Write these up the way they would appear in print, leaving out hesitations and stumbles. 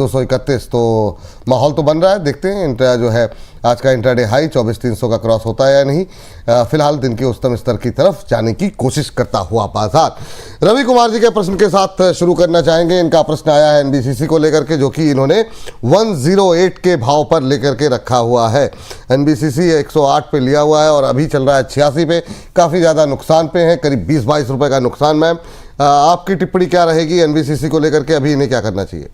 231, तो माहौल तो बन रहा है। देखते हैं इंट्रा जो है आज का इंट्राडे हाई 24,300 का क्रॉस होता है या नहीं। फिलहाल दिन के उच्चतम स्तर की तरफ जाने की कोशिश करता हुआ बाजार। रवि कुमार जी के प्रश्न के साथ शुरू करना चाहेंगे। इनका प्रश्न आया है एनबीसीसी को लेकर के, जो कि इन्होंने 108 के भाव पर लेकर के रखा हुआ है। एनबीसीसी 108 पे लिया हुआ है और अभी चल रहा है 86 पे। काफ़ी ज़्यादा नुकसान पे है, करीब 20-22 रुपये का नुकसान। मैम, आपकी टिप्पणी क्या रहेगी एनबीसीसी को लेकर के? अभी इन्हें क्या करना चाहिए?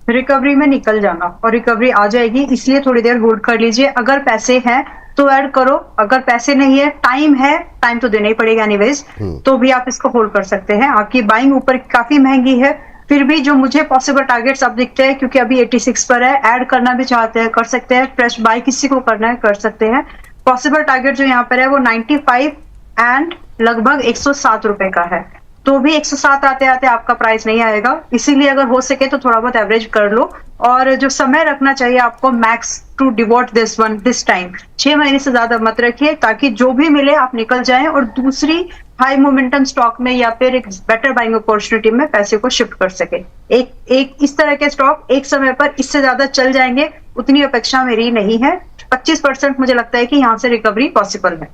रिकवरी में निकल जाना, और रिकवरी आ जाएगी, इसलिए थोड़ी देर होल्ड कर लीजिए। अगर पैसे हैं तो ऐड करो, अगर पैसे नहीं है, टाइम तो देना ही पड़ेगा एनीवेज, तो भी आप इसको होल्ड कर सकते हैं। आपकी बाइंग ऊपर काफी महंगी है, फिर भी जो मुझे पॉसिबल टारगेट्स अब दिखते हैं, क्योंकि अभी 86 पर है, ऐड करना भी चाहते हैं कर सकते हैं, फ्रेश बाय किसी को करना है कर सकते हैं। पॉसिबल टारगेट जो यहाँ पर है वो 95 एंड लगभग 107 रुपए का है, तो भी 107 आते आते आपका प्राइस नहीं आएगा। इसीलिए अगर हो सके तो थोड़ा बहुत एवरेज कर लो, और जो समय रखना चाहिए आपको max to devote this time, 6 महीने से ज्यादा मत रखिए, ताकि जो भी मिले आप निकल जाएं और दूसरी हाई मोमेंटम स्टॉक में या फिर एक बेटर बाइंग अपॉर्चुनिटी में पैसे को शिफ्ट कर सके। एक इस तरह के स्टॉक एक समय पर इससे ज्यादा चल जाएंगे, उतनी अपेक्षा मेरी नहीं है। 25% मुझे लगता है कि यहाँ से रिकवरी पॉसिबल है।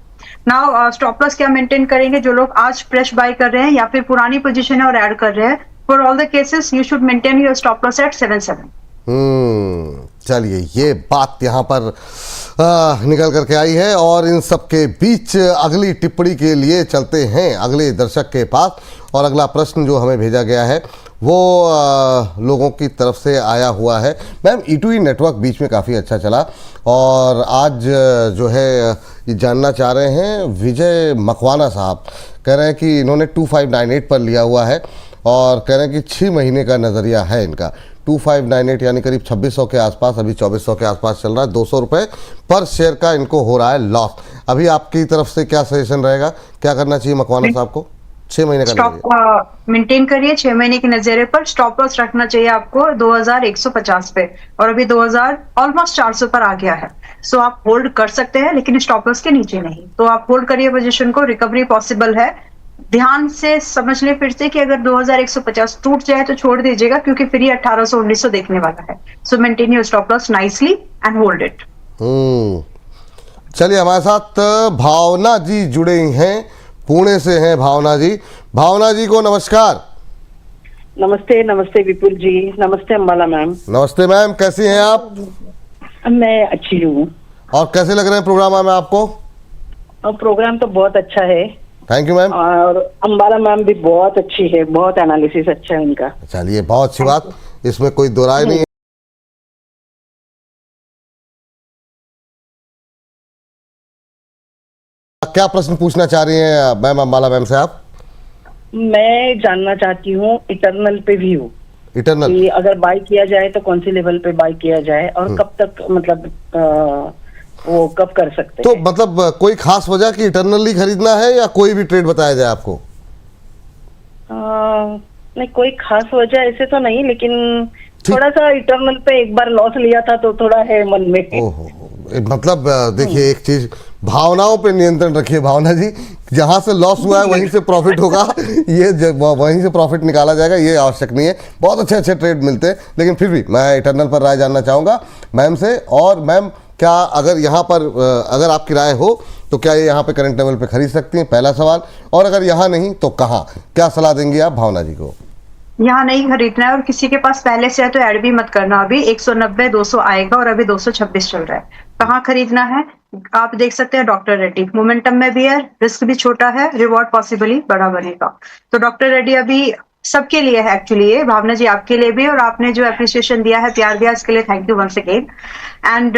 नाउ स्टॉप लॉस क्या मेंटेन करेंगे जो लोग आज फ्रेश बाय कर रहे हैं या फिर पुरानी पोजीशन है और ऐड कर रहे हैं? For all the cases you should maintain your stop loss at 77। चलिए, ये बात यहाँ पर निकल करके आई है, और इन सब के बीच अगली टिप्पणी के लिए चलते हैं अगले दर्शक के पास। और अगला प्रश्न जो हमें भेजा गया है वो लोगों की तरफ से आया हुआ है। मैम, E2E नेटवर्क बीच में काफ़ी अच्छा चला, और आज जो है ये जानना चाह रहे हैं विजय मकवाना साहब, कह रहे हैं कि इन्होंने 2598 पर लिया हुआ है और कह रहे हैं कि 6 महीने का नज़रिया है इनका। 2598 यानी करीब 2600 के आसपास, अभी 2400 के आसपास चल रहा है। 200 रुपये पर शेयर का इनको हो रहा है लॉस। अभी आपकी तरफ से क्या सजेशन रहेगा, क्या करना चाहिए मकवाना साहब को? 6 महीने का स्टॉप मेंटेन करिए, 6 महीने के नजरिए पर स्टॉप लॉस रखना चाहिए आपको 2150 पे, और अभी 2000 ऑलमोस्ट 400 पर आ गया है। सो आप होल्ड कर सकते हैं, लेकिन स्टॉप लॉस के नीचे नहीं। तो आप होल्ड करिए पोजीशन को, रिकवरी पॉसिबल है। ध्यान से समझ ले फिर से कि अगर 2150 टूट जाए तो छोड़ दीजिएगा, क्योंकि फिर ये 1800-1900 देखने वाला है। सो maintain your stop loss nicely and hold it. चलिए, हमारे साथ भावना जी जुड़े हैं, पुणे से हैं भावना जी। भावना जी को नमस्कार। नमस्ते। नमस्ते विपुल जी। नमस्ते अंबाला मैम। नमस्ते मैम, कैसी हैं आप? मैं अच्छी हूँ। और कैसे लग रहे हैं प्रोग्राम में आपको? प्रोग्राम तो बहुत अच्छा है। Thank you ma'am. और अंबाला मैम भी बहुत अच्छी है, बहुत एनालिसिस अच्छा है उनका। चलिए, बहुत अच्छी बात, इसमें कोई दो राय नहीं है। क्या प्रश्न पूछना चाह रही हैं मैम अंबाला मैम से आप? मैं जानना चाहती हूँ इटर्नल पे व्यू, इटर्नल कि अगर बाय किया जाए तो कौन सी लेवल पे बाय किया जाए, और कब तक, मतलब वो कब कर सकते तो हैं? मतलब कोई खास वजह कि इटर्नली खरीदना है, या कोई भी ट्रेड बताया जाए आपको? नहीं, कोई खास वजह ऐसे तो नहीं, लेकिन थोड़ा सा इटर्नल पे एक बार लॉस लिया था तो थोड़ा है मन में। ओहो, मतलब देखिए, एक चीज, भावनाओं पे नियंत्रण रखिए भावना जी। जहां से लॉस हुआ है वहीं से प्रॉफिट होगा, ये वहीं से प्रॉफिट निकाला जाएगा, ये आवश्यक नहीं है। बहुत अच्छे अच्छे ट्रेड मिलते हैं, लेकिन फिर भी मैं इटर्नल पर राय जानना चाहूँगा मैम से। और मैम, क्या अगर यहाँ पर अगर आपकी राय हो तो क्या ये यहाँ पे करंट लेवल पे खरीद सकती हैं, पहला सवाल। और अगर यहाँ नहीं तो कहाँ, क्या सलाह देंगी आप भावना जी को? यहाँ नहीं खरीदना है, और किसी के पास पहले से है तो ऐड भी मत करना। अभी 190-200 आएगा और अभी 226 चल रहा है। कहाँ खरीदना है आप देख सकते हैं, डॉक्टर रेड्डी मोमेंटम में भी है, रिस्क भी छोटा है, रिवॉर्ड पॉसिबली बड़ा बनेगा। तो डॉक्टर रेड्डी अभी सबके लिए है एक्चुअली, ये भावना जी आपके लिए भी, और आपने जो अप्रिसिएशन दिया है, प्यार दिया, इसके लिए thank you once again. And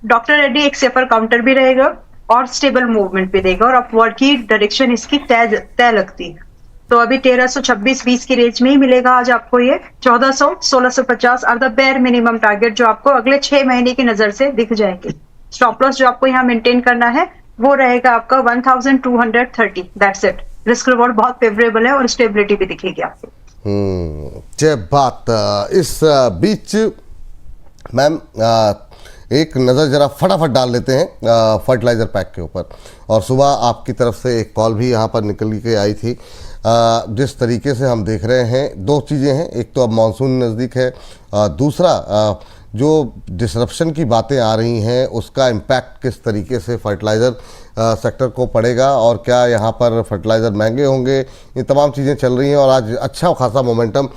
doctor Reddy एक सेफर काउंटर भी रहेगा और स्टेबल मूवमेंट भी देगा, और अपवर्ड की डायरेक्शन इसकी तय लगती है। तो अभी 1326-20 की रेंज में ही मिलेगा आज आपको ये। 1400-1650 are the bare minimum target जो आपको अगले 6 महीने की नजर से दिख जाएंगे। स्टॉप लॉस जो आपको यहाँ मेंटेन करना है वो रहेगा आपका 1230। That's it. रिस्क रिवॉर्ड बहुत फेवरेबल है और स्टेबिलिटी भी दिखेगी आपको। जय बात। इस बीच मैम एक नज़र जरा फटाफट डाल लेते हैं फर्टिलाइज़र पैक के ऊपर। और सुबह आपकी तरफ से एक कॉल भी यहाँ पर निकल के आई थी जिस तरीके से हम देख रहे हैं, दो चीज़ें हैं, एक तो अब मानसून नज़दीक है, दूसरा जो डिसरप्शन की बातें आ रही हैं उसका इम्पैक्ट किस तरीके से फर्टिलाइज़र सेक्टर को पड़ेगा और क्या यहाँ पर फर्टिलाइज़र महंगे होंगे, ये तमाम चीज़ें चल रही हैं। और आज अच्छा खासा मोमेंटम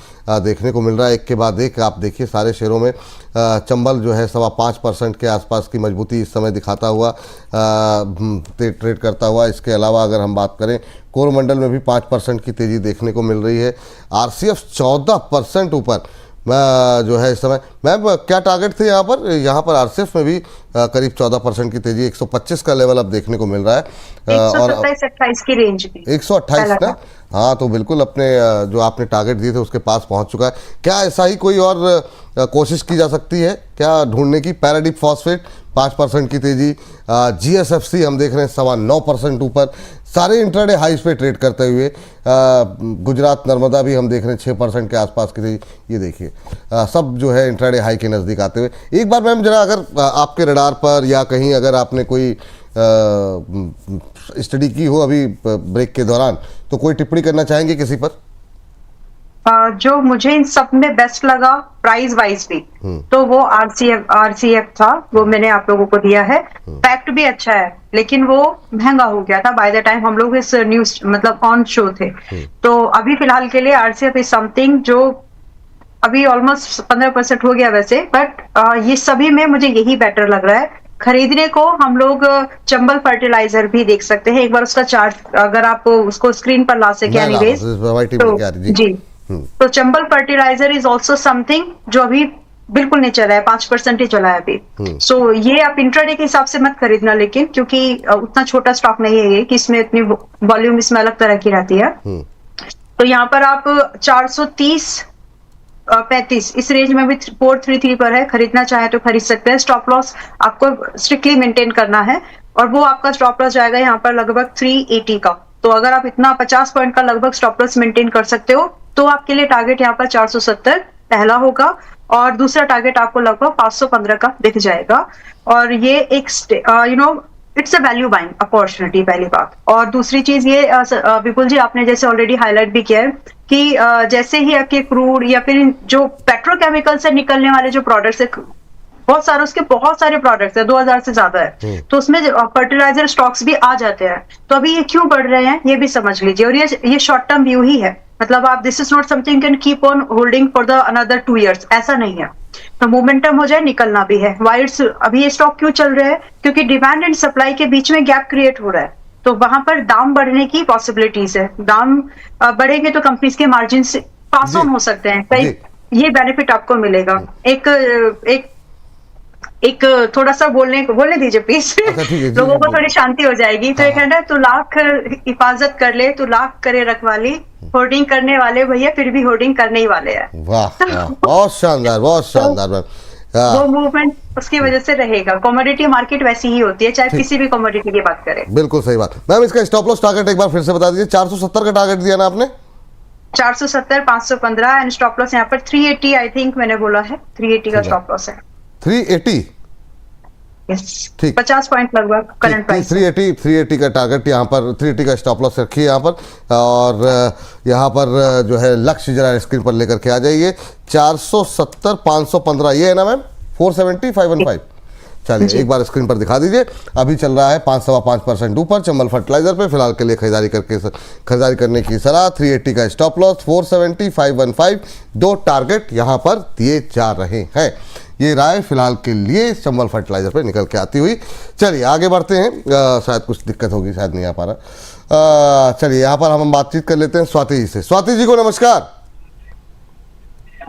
देखने को मिल रहा है, एक के बाद एक। आप देखिए सारे शेयरों में चंबल जो है 5.25% के आसपास की मजबूती इस समय दिखाता हुआ ट्रेड करता हुआ। इसके अलावा अगर हम बात करें कोरोमंडल में भी 5% की तेज़ी देखने को मिल रही है। आरसीएफ 14% ऊपर जो है इस समय। मैम क्या टारगेट थे यहाँ पर? यहाँ पर आरसीएफ में भी करीब 14% की तेजी, 125 का लेवल अब देखने को मिल रहा है। 127-28 की रेंज में 128 ना, हाँ, तो बिल्कुल अपने जो आपने टारगेट दिए थे उसके पास पहुंच चुका है। क्या ऐसा ही कोई और कोशिश की जा सकती है क्या ढूंढने की? पैराडीप फॉस्फेट 5% की तेजी, जीएसएफसी हम देख रहे हैं 9.25% ऊपर, सारे इंट्राडे हाइस पे ट्रेड करते हुए। गुजरात नर्मदा भी हम देख रहे हैं 6% के आसपास की तेजी। ये देखिए सब जो है इंट्राडे हाई के नज़दीक आते हुए। एक बार मैम जरा अगर आपके रडार पर या कहीं अगर आपने कोई स्टडी की हो अभी ब्रेक के दौरान, तो कोई टिप्पणी करना चाहेंगे किसी पर? जो मुझे इन सब में बेस्ट लगा प्राइस वाइज भी, तो वो आरसीएफ था, वो मैंने आप लोगों को दिया है। फैक्ट भी अच्छा है, लेकिन वो महंगा हो गया था बाय द टाइम हम लोग इस न्यूज मतलब ऑन शो थे। तो अभी फिलहाल के लिए आरसीएफ इज समथिंग जो अभी ऑलमोस्ट 15% हो गया वैसे, बट ये सभी में मुझे यही बेटर लग रहा है खरीदने को। हम लोग चंबल फर्टिलाइजर भी देख सकते हैं, एक बार उसका चार्ट अगर आप उसको स्क्रीन पर ला सके एनीवेज तो जी। तो Chambal fertilizer is also something जो अभी बिल्कुल नहीं चला है, 5% ही चला है अभी। सो ये आप इंट्राडे के हिसाब से मत खरीदना, लेकिन क्योंकि उतना छोटा स्टॉक नहीं है ये कि इसमें इतनी वॉल्यूम इसमें अलग तरह की रहती है। तो यहाँ पर आप 430-35 इस रेंज में भी 433 पर है, खरीदना चाहे तो खरीद सकते हैं। स्टॉप लॉस आपको स्ट्रिक्टली मेंटेन करना है और वो आपका स्टॉप लॉस जाएगा यहाँ पर लगभग 380 का। तो अगर आप इतना 50 पॉइंट का लगभग स्टॉप लॉस मेंटेन कर सकते हो तो आपके लिए टारगेट यहाँ पर 470 पहला होगा और दूसरा टारगेट आपको लगभग 515 का दिख जाएगा। और ये एक it's a value buying opportunity, पहली बात। और दूसरी चीज ये विपुल जी आपने जैसे ऑलरेडी हाईलाइट भी किया है कि जैसे ही आपके क्रूड या फिर जो पेट्रोकेमिकल से निकलने वाले जो प्रोडक्ट्स है, बहुत सारे उसके बहुत सारे प्रोडक्ट्स है, 2000 से ज्यादा है, तो उसमें फर्टिलाइजर स्टॉक्स भी आ जाते हैं। तो अभी ये क्यों बढ़ रहे हैं ये भी समझ लीजिए। और ये शॉर्ट टर्म व्यू ही है, मतलब आप this is not something can keep on holding for the another 2 years, ऐसा नहीं है। तो मोमेंटम हो जाए निकलना भी है। वाइड्स अभी ये स्टॉक क्यों चल रहे हैं? क्योंकि डिमांड एंड सप्लाई के बीच में गैप क्रिएट हो रहा है, तो वहां पर दाम बढ़ने की पॉसिबिलिटीज है। दाम बढ़ेंगे तो कंपनीज के मार्जिन पास ऑन हो सकते हैं, कई ये बेनिफिट आपको मिलेगा। एक थोड़ा सा बोलने दीजिए प्लीज, लोगों को थोड़ी शांति हो जाएगी। तो एक है ना, तू लाख हिफाजत कर ले, तू लाख करे रखवाली, होर्डिंग करने वाले भैया फिर भी होर्डिंग करने ही वाले हैं। वाह, बहुत शानदार, बहुत शानदार मैम। वो मूवमेंट उसकी वजह से रहेगा। कमोडिटी मार्केट वैसी ही होती है, चाहे किसी भी कमोडिटी की बात करें। बिल्कुल सही बात। मैम इसका स्टॉप लॉस टारगेट एक बार फिर से बता दीजिए। 470 का टारगेट दिया ना आपने? 470, 515 एंड स्टॉप लॉस यहाँ पर 380 आई थिंक मैंने बोला है, 380 का स्टॉप लॉस है। 380 ठीक, 50 पॉइंट लगभग करंट प्राइस। 380 का टारगेट यहाँ पर, 380 का स्टॉप लॉस रखिए यहाँ पर। और यहाँ पर जो है लक्ष्य जरा स्क्रीन पर लेकर के आ जाइए। 470, 515 ये है ना मैम? 470, 515। चलिए एक बार स्क्रीन पर दिखा दीजिए। अभी चल रहा है 5.25% ऊपर चंबल फर्टिलाइजर पे। फिलहाल के लिए खरीदारी करने की सलाह। 380 का स्टॉप लॉस, 470, 515 दो टारगेट यहाँ पर दिए जा रहे हैं। ये राय फिलहाल के लिए चंबल फर्टिलाइजर पे निकल के आती हुई। चलिए आगे बढ़ते हैं। शायद कुछ दिक्कत होगी, शायद नहीं आ पा रहा। चलिए यहाँ पर हम बातचीत कर लेते हैं स्वाति जी से। स्वाति जी को नमस्कार।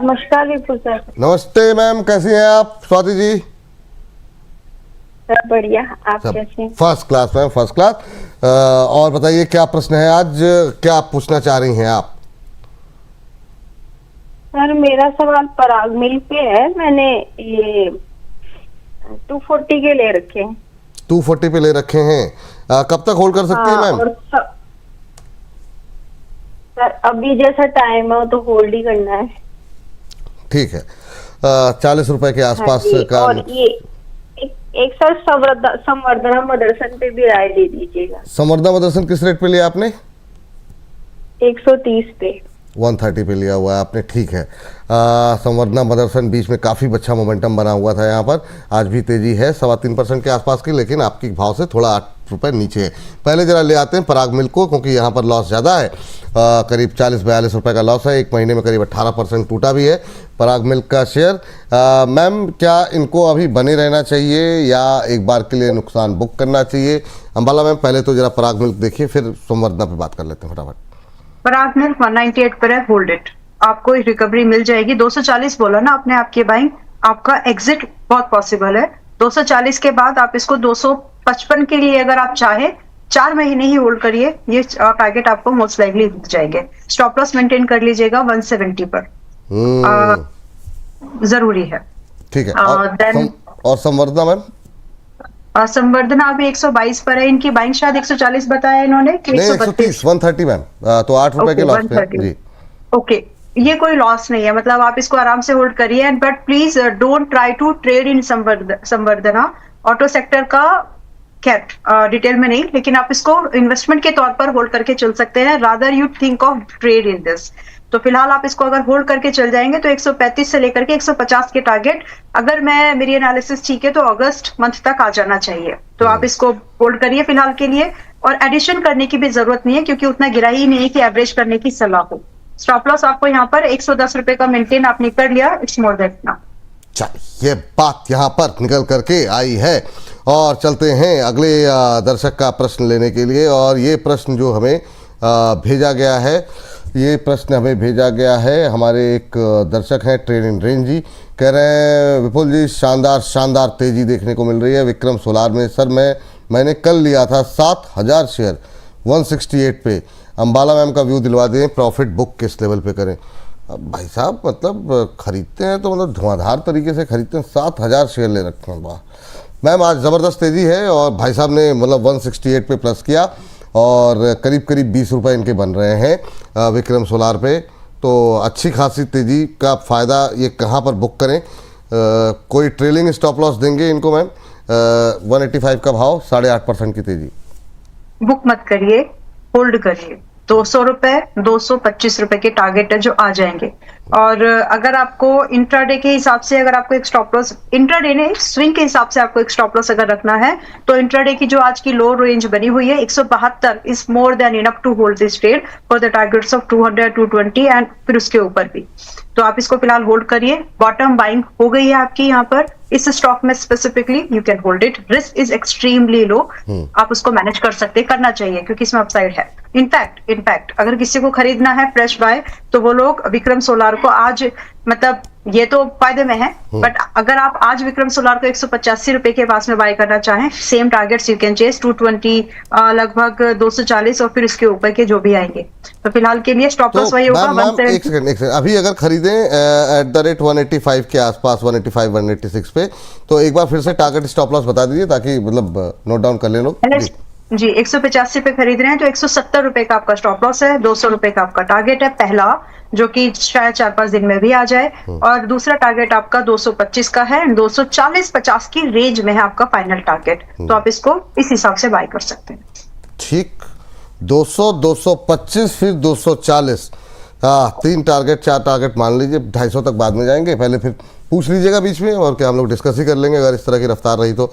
नमस्कार विपुल सर। नमस्ते मैम, कैसी हैं आप स्वाति जी? सब बढ़िया, आप कैसे हैं? First class ma'am, first class. और बताइए क्या प्रश्न है आज, क्या आप पूछना चाह रही हैं आप? सर मेरा सवाल पराग मिल पे है। मैंने ये 240 के ले रखे हैं। 240 पे ले रखे हैं। कब तक होल्ड कर सकती है मैम? सर अभी जैसा टाइम है तो होल्ड ही करना है। ठीक है। 40 रुपए के आसपास का। और ये एक सर संवर्धना मदरसन पे भी राय दे दीजिएगा। संवर्धना मदरसन किस रेट पे लिया आपने? 130 पे। 130 पे लिया हुआ है आपने, ठीक है। संवर्धना मदरसन बीच में काफ़ी अच्छा मोमेंटम बना हुआ था यहाँ पर, आज भी तेज़ी है 3.25% के आसपास की, लेकिन आपकी भाव से थोड़ा 8 रुपये नीचे है। पहले जरा ले आते हैं पराग मिल्क को, क्योंकि यहाँ पर लॉस ज़्यादा है, करीब 40-42 रुपये का लॉस है, एक महीने में करीब 18% टूटा भी है पराग मिल्क का शेयर। मैम, क्या इनको अभी बने रहना चाहिए या एक बार के लिए नुकसान बुक करना चाहिए? अंबाला मैम, पहले तो जरा पराग मिल्क देखिए, फिर संवर्धना पे बात कर लेते हैं फटाफट। पराग मिल्क 198 पर है, होल्ड इट, आपको रिकवरी मिल जाएगी। 240 बोला ना आपने, आपकी बाइंग, आपका एग्जिट बहुत पॉसिबल है। 240 के बाद आप इसको 255 के लिए अगर आप चाहे 4 महीने ही होल्ड करिए, ये टारगेट आपको मोस्ट लाइकली दिख जाएंगे। स्टॉप लॉस मेंटेन कर लीजिएगा 170 पर, जरूरी है। ठीक है। then और संवर्धना मैम? संवर्धना अभी 122 पर है, इनकी बाइंग शायद 140 बताया इन्होंने कि नहीं, 130, 130 मैम, तो 8 रुपए के लॉस पे जी। ओके, ये कोई लॉस नहीं है, मतलब आप इसको आराम से होल्ड करिए, but please don't try to trade in Samvardhana. Auto sector का खैर डिटेल में नहीं, लेकिन आप इसको इन्वेस्टमेंट के तौर पर होल्ड करके चल सकते हैं, rather you think of trade in this. तो फिलहाल आप इसको अगर होल्ड करके चल जाएंगे तो 135 से लेकर के 150 के टारगेट, अगर मेरी एनालिसिस ठीक है तो अगस्त मंथ तक आ जाना चाहिए। तो आप इसको होल्ड करिए फिलहाल के लिए, और एडिशन करने की भी जरूरत नहीं है, क्योंकि उतना गिरा ही नहीं है कि एवरेज करने की सलाह हो। स्टॉप लॉस आपको यहाँ पर 110 रुपए का मेंटेन आपने कर लिया, इट्स मोर देन इनफ। चलिए, ये बात यहाँ पर निकल करके आई है, और चलते हैं अगले दर्शक का प्रश्न लेने के लिए। और ये प्रश्न जो हमें भेजा गया है, ये प्रश्न हमें भेजा गया है, हमारे एक दर्शक हैं ट्रेड इन रेंज जी, कह रहे हैं विपुल जी शानदार तेज़ी देखने को मिल रही है विक्रम सोलार में। सर, मैंने कल लिया था 7000 शेयर 168 पे। अंबाला मैम का व्यू दिलवा दें, प्रॉफिट बुक किस लेवल पे करें? अब भाई साहब, मतलब खरीदते हैं तो मतलब धुआंधार तरीके से खरीदते हैं, 7000 शेयर ले रखे हैं। वाह मैम, आज ज़बरदस्त तेज़ी है, और भाई साहब ने मतलब 168 पे प्लस किया, और करीब 20 रुपये इनके बन रहे हैं विक्रम सोलार पे। तो अच्छी खासी तेज़ी का फ़ायदा ये कहाँ पर बुक करें? कोई ट्रेलिंग स्टॉप लॉस देंगे इनको मैम? 185 का भाव, 8.5% की तेज़ी। बुक मत करिए, होल्ड करिए। 200 रुपए, 225 रुपए के टारगेट है जो आ जाएंगे। और अगर आपको इंट्राडे के हिसाब से, अगर आपको एक स्टॉप लॉस, इंट्राडे ने स्विंग के हिसाब से आपको एक स्टॉप लॉस अगर रखना है, तो इंट्राडे की जो आज की लो रेंज बनी हुई है 172 is more than enough to hold this trade for the targets of 200, 220 and फिर उसके ऊपर भी। तो आप इसको फिलहाल होल्ड करिए। बॉटम बाइंग हो गई है आपकी यहाँ पर इस स्टॉक में specifically, you can hold it. Risk is extremely low, आप उसको मैनेज कर सकते, करना चाहिए, क्योंकि इसमें अपसाइड है। इनफैक्ट अगर किसी को खरीदना है फ्रेश बाय, तो वो लोग विक्रम सोलार को आज, मतलब ये तो फायदे में है, बट अगर आप आज विक्रम सोलार को 185 रुपए के पास में बाय करना चाहें, same targets you can chess 220, लगभग 240 और फिर इसके ऊपर के जो भी आएंगे। तो फिलहाल के लिए स्टॉप लॉस वही होगा। एक सेकंड, अभी अगर खरीदें एट द रेट 185 के आसपास, 185, 186 पे, तो एक बार फिर से टारगेट स्टॉप लॉस बता दीजिए, ताकि मतलब नोट डाउन कर ले लोग जी। 185 पे खरीद रहे हैं तो 170 रुपए का आपका स्टॉप लॉस है, 200 रुपए का आपका टारगेट है पहला, जो कि शायद 4-5 दिन में भी आ जाए, और दूसरा टारगेट आपका 225 का है, 240-50 की रेंज में है आपका फाइनल टारगेट। तो आप इसको इस हिसाब से बाय कर सकते हैं। ठीक, 200, 225 फिर 240, 3 टारगेट, 4 टारगेट मान लीजिए, 250 तक बाद में जाएंगे। पहले फिर पूछ लीजिएगा बीच में, और क्या हम लोग डिस्कस ही कर लेंगे अगर इस तरह की रफ्तार रही तो।